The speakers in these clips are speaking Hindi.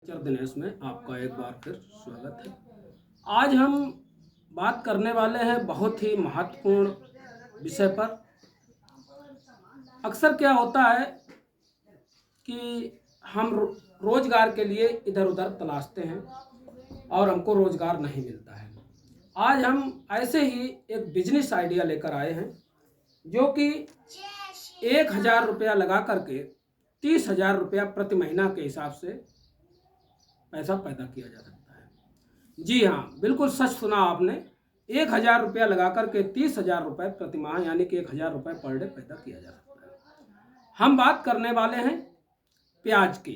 दिनेश में आपका एक बार फिर स्वागत है। आज हम बात करने वाले हैं बहुत ही महत्वपूर्ण विषय पर। अक्सर क्या होता है कि हम रोजगार के लिए इधर उधर तलाशते हैं और हमको रोजगार नहीं मिलता है। आज हम ऐसे ही एक बिजनेस आइडिया लेकर आए हैं जो कि 1,000 रुपया लगा करके 30,000 रुपया प्रति महीना के हिसाब से पैसा पैदा किया जा सकता है। जी हाँ, बिल्कुल सच सुना आपने। 1,000 रुपया लगा करके 30,000 रुपये प्रति माह यानी कि 1,000 रुपये पर डे पैदा किया जा सकता है। हम बात करने वाले हैं प्याज की।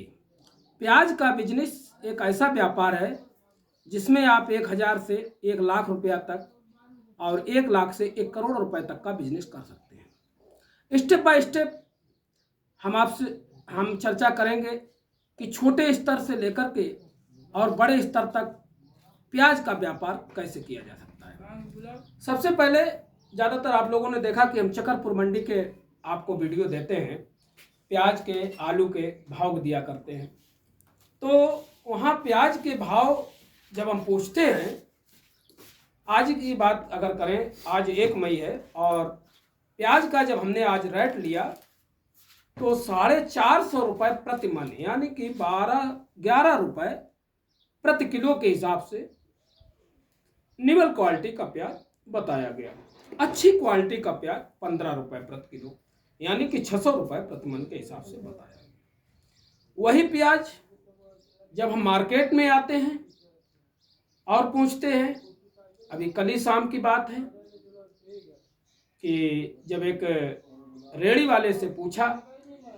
प्याज का बिजनेस एक ऐसा व्यापार है जिसमें आप 1,000 से 1,00,000 रुपया तक और 1,00,000 से 1 करोड़ रुपए तक का बिजनेस कर सकते हैं। स्टेप बाय स्टेप हम चर्चा करेंगे कि छोटे स्तर से लेकर के और बड़े स्तर तक प्याज का व्यापार कैसे किया जा सकता है। सबसे पहले ज़्यादातर आप लोगों ने देखा कि हम चकरपुर मंडी के आपको वीडियो देते हैं, प्याज के आलू के भाव दिया करते हैं। तो वहाँ प्याज के भाव जब हम पूछते हैं, आज की बात अगर करें, आज 1 मई है और प्याज का जब हमने आज रेट लिया तो 450 रुपये प्रति मन यानी कि 11 रुपये प्रति किलो के हिसाब से निवल क्वालिटी का प्याज बताया गया। अच्छी क्वालिटी का प्याज 15 रुपये प्रति किलो यानी कि 600 रुपये प्रति मन के हिसाब से बताया गया। वही प्याज जब हम मार्केट में आते हैं और पूछते हैं, अभी कल ही शाम की बात है कि जब एक रेड़ी वाले से पूछा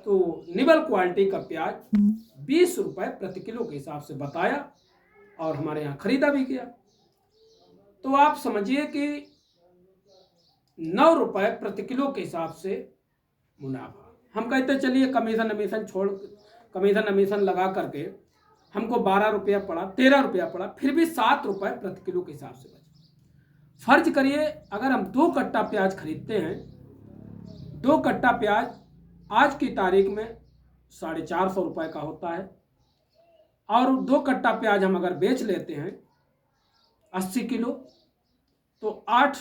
तो निवल क्वालिटी का प्याज 20 रुपये प्रति किलो के हिसाब से बताया और हमारे यहाँ खरीदा भी गया। तो आप समझिए कि 9 रुपये प्रति किलो के हिसाब से मुनाफा। हम कहते चलिए कमीशन अमीशन लगा करके हमको 12 रुपया पड़ा, 13 रुपया पड़ा, फिर भी 7 रुपये प्रति किलो के हिसाब से बचा। फर्ज करिए अगर हम 2 कट्टा प्याज खरीदते हैं, 2 कट्टा प्याज आज की तारीख में 450 रुपये का होता है और 2 कट्टा प्याज हम अगर बेच लेते हैं 80 किलो तो 8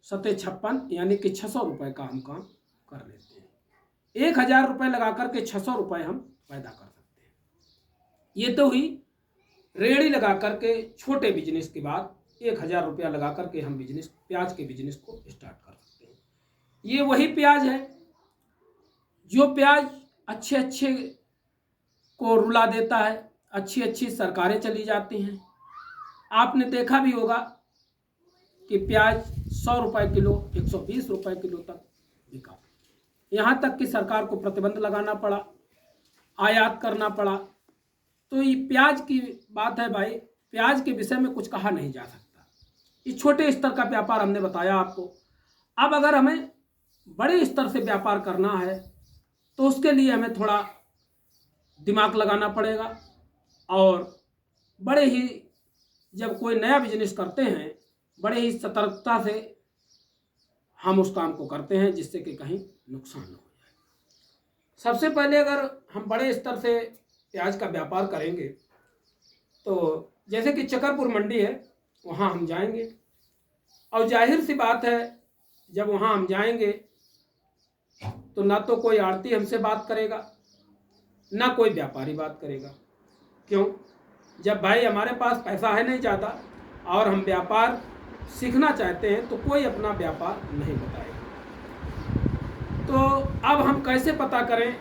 सते 56 यानी कि 600 रुपये का हम काम कर लेते हैं। 1,000 रुपये लगा करके 600 रुपये हम पैदा कर सकते हैं। ये तो हुई रेड़ी लगा करके छोटे बिजनेस के बाद 1,000 रुपया लगा करके हम प्याज के बिजनेस को स्टार्ट कर सकते हैं। ये वही प्याज है जो प्याज अच्छे को रुला देता है, अच्छी सरकारें चली जाती हैं। आपने देखा भी होगा कि प्याज 100 रुपये किलो, 120 रुपये किलो तक बिका। यहाँ तक कि सरकार को प्रतिबंध लगाना पड़ा, आयात करना पड़ा। तो ये प्याज की बात है भाई, प्याज के विषय में कुछ कहा नहीं जा सकता। ये छोटे स्तर का व्यापार हमने बताया आपको। अब अगर हमें बड़े स्तर से व्यापार करना है तो उसके लिए हमें थोड़ा दिमाग लगाना पड़ेगा और बड़े ही जब कोई नया बिजनेस करते हैं बड़े ही सतर्कता से हम उस काम को करते हैं जिससे कि कहीं नुकसान न हो जाए। सबसे पहले अगर हम बड़े स्तर से प्याज का व्यापार करेंगे तो जैसे कि चकरपुर मंडी है, वहाँ हम जाएंगे और जाहिर सी बात है जब वहाँ हम जाएंगे तो ना तो कोई आड़ती हमसे बात करेगा ना कोई व्यापारी बात करेगा। क्यों? जब भाई हमारे पास पैसा है नहीं ज़्यादा और हम व्यापार सीखना चाहते हैं तो कोई अपना व्यापार नहीं बताएगा। तो अब हम कैसे पता करें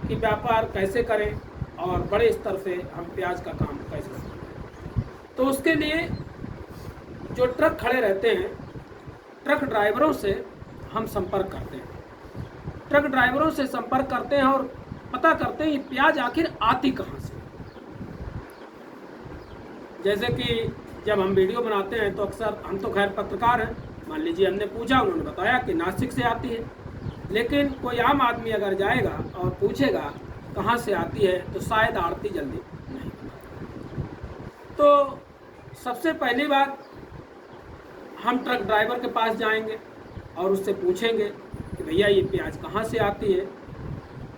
कि व्यापार कैसे करें और बड़े स्तर से हम प्याज का काम कैसे सीखें? तो उसके लिए जो ट्रक खड़े रहते हैं, ट्रक ड्राइवरों से हम संपर्क करते हैं। ट्रक ड्राइवरों से संपर्क करते हैं और पता करते हैं ये प्याज आखिर आती कहाँ से। जैसे कि जब हम वीडियो बनाते हैं तो अक्सर हम तो खैर पत्रकार हैं, मान लीजिए हमने पूछा, उन्होंने बताया कि नासिक से आती है। लेकिन कोई आम आदमी अगर जाएगा और पूछेगा कहाँ से आती है तो शायद आड़ती जल्दी नहीं बताएगा। तो सबसे पहली बात हम ट्रक ड्राइवर के पास जाएंगे और उससे पूछेंगे कि भैया ये प्याज कहाँ से आती है।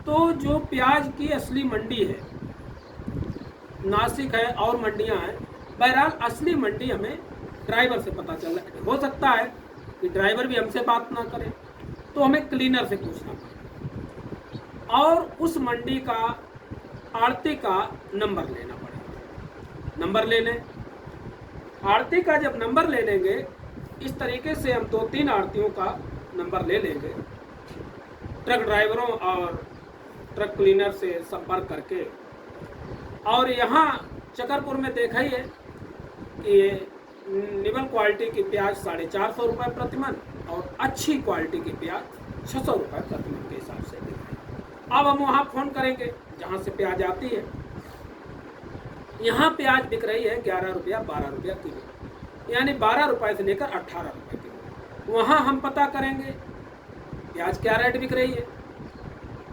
तो जो प्याज की असली मंडी है नासिक है और मंडियां हैं। बहरहाल असली मंडी हमें ड्राइवर से पता चल रहा है। हो सकता है कि ड्राइवर भी हमसे बात ना करे, तो हमें क्लीनर से पूछना पड़ेगा और उस मंडी का आड़ती का नंबर लेना पड़ेगा। नंबर ले लें, आड़ती का जब नंबर ले लेंगे, इस तरीके से हम 2-3 आड़तियों का नंबर ले लेंगे, ट्रक ड्राइवरों और ट्रक क्लीनर से संपर्क करके। और यहाँ चकरपुर में देखा ही है कि निबल क्वालिटी की प्याज 450 रुपये प्रति मन और अच्छी क्वालिटी की प्याज 600 रुपये प्रति मन के हिसाब से बिक रही है। अब हम वहाँ फ़ोन करेंगे जहाँ से प्याज आती है। यहाँ प्याज बिक रही है 11 रुपया 12 रुपया किलो, यानी 12 रुपये से लेकर 18 रुपये किलो। वहाँ हम पता करेंगे प्याज क्या रेट बिक रही है।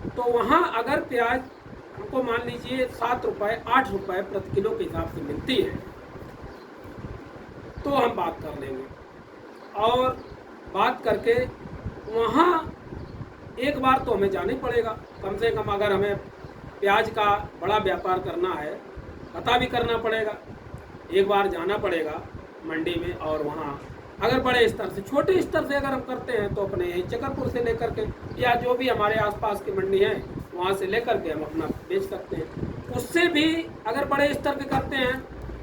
तो वहाँ अगर प्याज हमको मान लीजिए 7 रुपये 8 रुपये प्रति किलो के हिसाब से मिलती है, तो हम बात कर लेंगे। और बात करके वहाँ एक बार तो हमें जाना ही पड़ेगा, कम से कम अगर हमें प्याज का बड़ा व्यापार करना है, पता भी करना पड़ेगा, एक बार जाना पड़ेगा मंडी में। और वहाँ अगर बड़े स्तर से, छोटे स्तर से अगर हम करते हैं तो अपने यहीं चकरपुर से लेकर के या जो भी हमारे आसपास की मंडी है वहाँ से लेकर के हम अपना बेच सकते हैं। उससे भी अगर बड़े स्तर के करते हैं,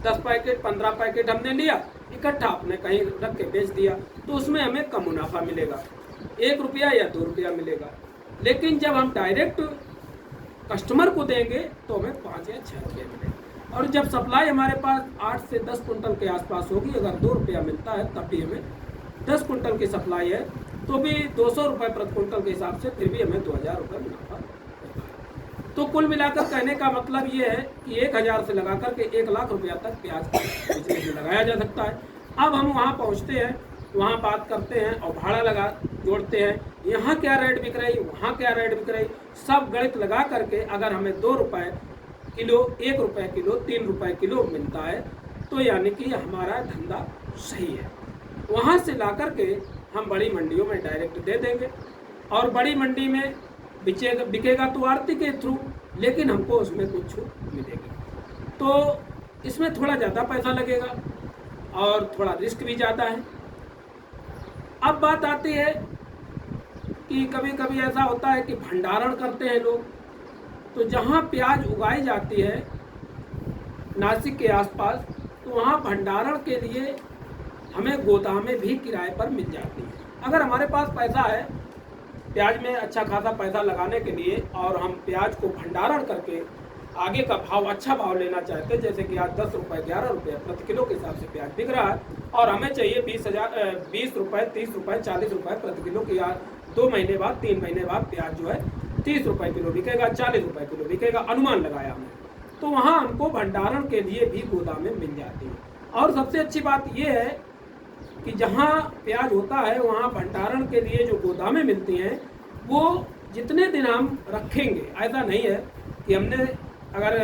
10 पैकेट 15 पैकेट हमने लिया इकट्ठा, अपने कहीं रख के बेच दिया, तो उसमें हमें कम मुनाफा मिलेगा, 1 रुपया या 2 रुपया मिलेगा। लेकिन जब हम डायरेक्ट कस्टमर को देंगे तो हमें 5 या 6 रुपये मिलेगा। और जब सप्लाई हमारे पास 8 से 10 कुंटल के आसपास होगी, अगर 2 रुपया मिलता है तब भी हमें 10 कुंटल की सप्लाई है तो भी 200 रुपये प्रति कुंटल के हिसाब से फिर भी हमें 2000 रुपये मुनाफा होता है। तो कुल मिलाकर कहने का मतलब ये है कि 1000 से लगा करके 1 लाख रुपया तक प्याज बिजनेस में लगाया जा सकता है। अब हम वहाँ पहुँचते हैं, वहाँ बात करते हैं और भाड़ा लगा जोड़ते हैं, यहाँ क्या रेट बिक रही, वहाँ क्या रेट बिक रही, सब गणित लगा करके अगर हमें 2 रुपये किलो, 1 रुपये किलो, 3 रुपये किलो मिलता है तो यानी कि हमारा धंधा सही है। वहाँ से ला करके हम बड़ी मंडियों में डायरेक्ट दे देंगे और बड़ी मंडी में बिकेगा तो आड़ती के थ्रू, लेकिन हमको उसमें कुछ छूट मिलेगी। तो इसमें थोड़ा ज़्यादा पैसा लगेगा और थोड़ा रिस्क भी ज़्यादा है। अब बात आती है कि कभी कभी ऐसा होता है कि भंडारण करते हैं लोग, तो जहाँ प्याज उगाई जाती है नासिक के आसपास, तो वहाँ भंडारण के लिए हमें गोदामें भी किराए पर मिल जाती हैं। अगर हमारे पास पैसा है प्याज में अच्छा खासा पैसा लगाने के लिए और हम प्याज को भंडारण करके आगे का भाव, अच्छा भाव लेना चाहते हैं, जैसे कि आज 10 रुपये 11 रुपये प्रति किलो के हिसाब से प्याज बिक रहा है और हमें चाहिए 20 रुपये 30 रुपये 40 रुपये प्रति किलो की, 2 महीने बाद 3 महीने बाद प्याज जो है 30 रुपये किलो बिकेगा, 40 रुपये किलो बिकेगा, अनुमान लगाया हमने। तो वहाँ हमको भंडारण के लिए भी गोदामें मिल जाती हैं। और सबसे अच्छी बात यह है कि जहाँ प्याज होता है वहाँ भंडारण के लिए जो गोदामें मिलती हैं वो जितने दिन हम रखेंगे, ऐसा नहीं है कि हमने अगर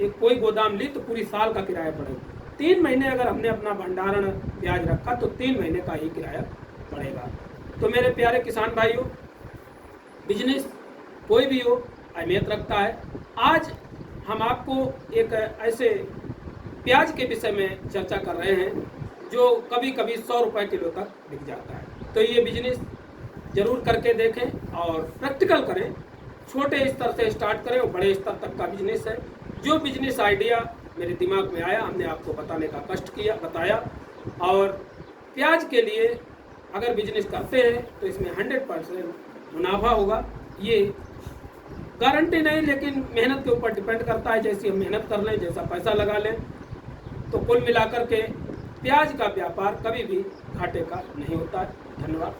एक कोई गोदाम ली तो पूरी साल का किराया पड़ेगा। 3 महीने अगर हमने अपना भंडारण प्याज रखा तो 3 महीने का ही किराया पड़ेगा। तो मेरे प्यारे किसान भाइयों, बिजनेस कोई भी हो अहमियत रखता है। आज हम आपको एक ऐसे प्याज के विषय में चर्चा कर रहे हैं जो कभी कभी 100 रुपये किलो तक बिक जाता है। तो ये बिजनेस ज़रूर करके देखें और प्रैक्टिकल करें, छोटे स्तर से स्टार्ट करें और बड़े स्तर तक का बिजनेस है। जो बिजनेस आइडिया मेरे दिमाग में आया हमने आपको बताने का कष्ट किया, बताया। और प्याज के लिए अगर बिजनेस करते हैं तो इसमें 100% मुनाफा होगा, ये गारंटी नहीं, लेकिन मेहनत के ऊपर डिपेंड करता है। जैसी हम मेहनत कर लें, जैसा पैसा लगा लें, तो कुल मिलाकर के प्याज का व्यापार कभी भी घाटे का नहीं होता है। धन्यवाद।